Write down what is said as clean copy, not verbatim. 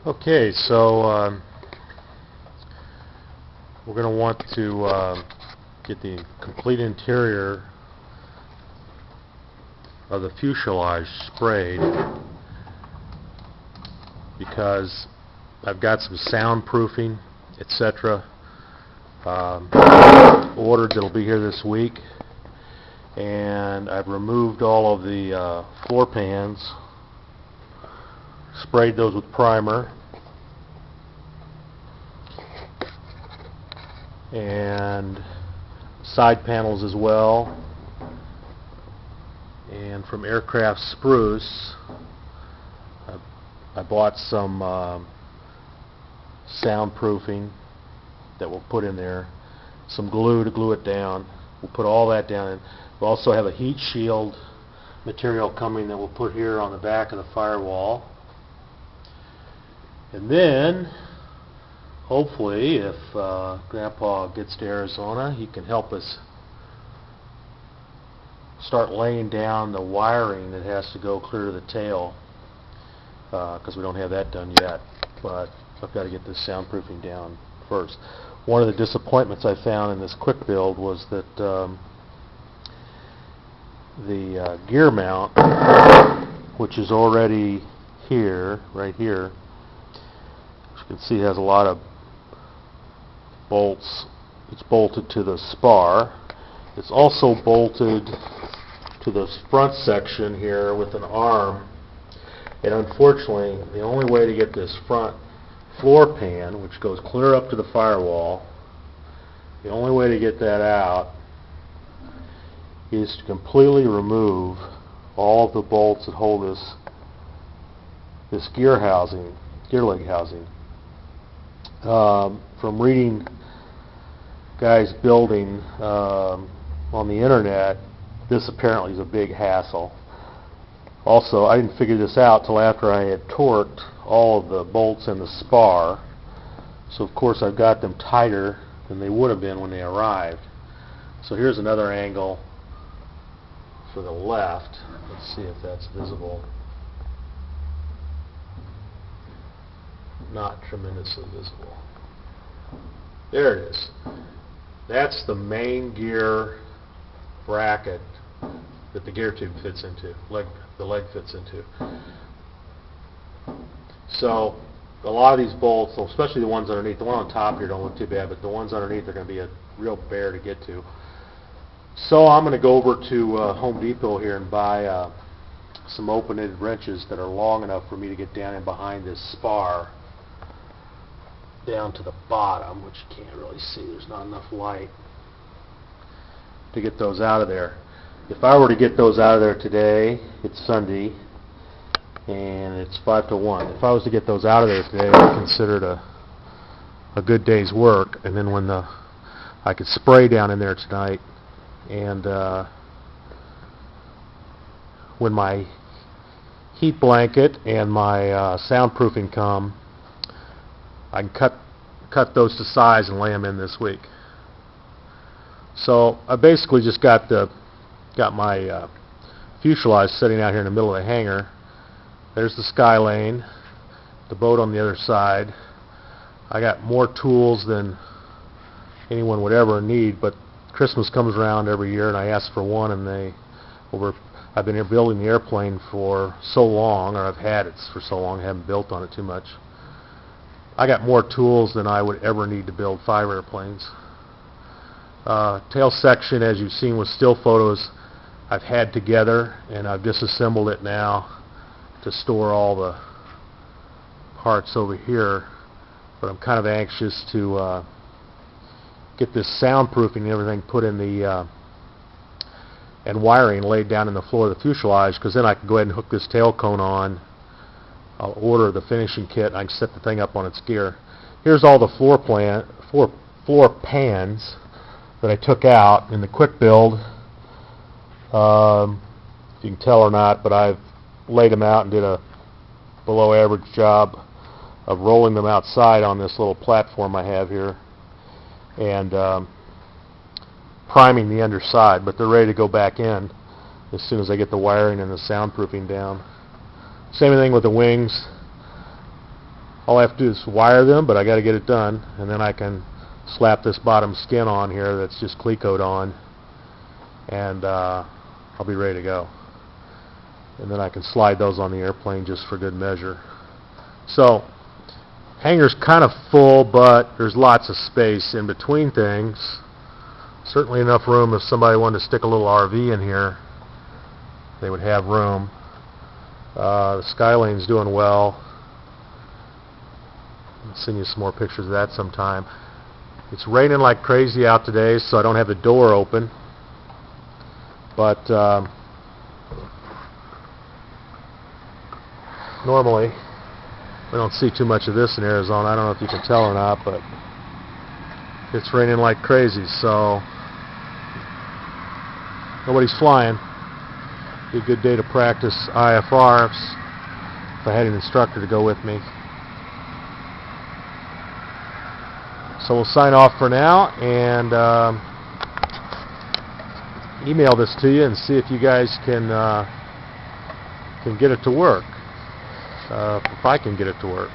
Okay, so we're going to want to get the complete interior of the fuselage sprayed, because I've got some soundproofing, etc. Ordered that'll be here this week, and I've removed all of the floor pans, sprayed those with primer, and side panels as well. And from Aircraft Spruce, I bought some soundproofing that we'll put in there, some glue to glue it down. We'll put all that down, and we'll also have a heat shield material coming that we'll put here on the back of the firewall. And then, hopefully, if Grandpa gets to Arizona, he can help us start laying down the wiring that has to go clear to the tail, because we don't have that done yet. But I've got to get this soundproofing down first. One of the disappointments I found in this quick build was that the gear mount, which is already here, right here, as you can see, has a lot of bolts. It's bolted to the spar. It's also bolted to the front section here with an arm. And unfortunately, the only way to get this front floor pan, which goes clear up to the firewall, the only way to get that out is to completely remove all of the bolts that hold this gear leg housing. From reading guys building on the internet, this apparently is a big hassle. Also, I didn't figure this out till after I had torqued all of the bolts in the spar, so of course I've got them tighter than they would have been when they arrived. So here's another angle for the left. Let's see if that's visible. Not tremendously visible. There it is. That's the main gear bracket that the gear tube fits into, the leg fits into. So a lot of these bolts, especially the ones underneath, the one on top here don't look too bad, but the ones underneath are going to be a real bear to get to. So I'm going to go over to Home Depot here and buy some open-ended wrenches that are long enough for me to get down in behind this spar down to the bottom, which you can't really see. There's not enough light to get those out of there. If I were to get those out of there today, it's Sunday, and it's 5 to 1. If I was to get those out of there today, I'd consider it a good day's work. And then when I could spray down in there tonight, and when my heat blanket and my soundproofing come, I can cut those to size and lay them in this week. So I basically just got my fuselage sitting out here in the middle of the hangar. There's the sky lane, the boat on the other side. I got more tools than anyone would ever need, but Christmas comes around every year and I ask for one, and I've been here building the airplane for so long, or I've had it for so long, I haven't built on it too much. I got more tools than I would ever need to build 5 airplanes. Tail section, as you've seen with still photos, I've had together, and I've disassembled it now to store all the parts over here. But I'm kind of anxious to get this soundproofing and everything put in the and wiring laid down in the floor of the fuselage, because then I can go ahead and hook this tail cone on. I'll order the finishing kit, and I can set the thing up on its gear. Here's all the floor pans that I took out in the quick build. If you can tell or not, but I've laid them out and did a below average job of rolling them outside on this little platform I have here, and priming the underside, but they're ready to go back in as soon as I get the wiring and the soundproofing down. Same thing with the wings. All I have to do is wire them, but I got to get it done, and then I can slap this bottom skin on here that's just clecoed on, and I'll be ready to go. And then I can slide those on the airplane just for good measure. So hangar's kind of full, but there's lots of space in between things. Certainly enough room if somebody wanted to stick a little RV in here, they would have room. The Skylane's doing well. I'll send you some more pictures of that sometime. It's raining like crazy out today, so I don't have the door open. But normally, we don't see too much of this in Arizona. I don't know if you can tell or not, but it's raining like crazy, so nobody's flying. Be a good day to practice IFR if I had an instructor to go with me. So we'll sign off for now and email this to you and see if you guys can get it to work. If I can get it to work.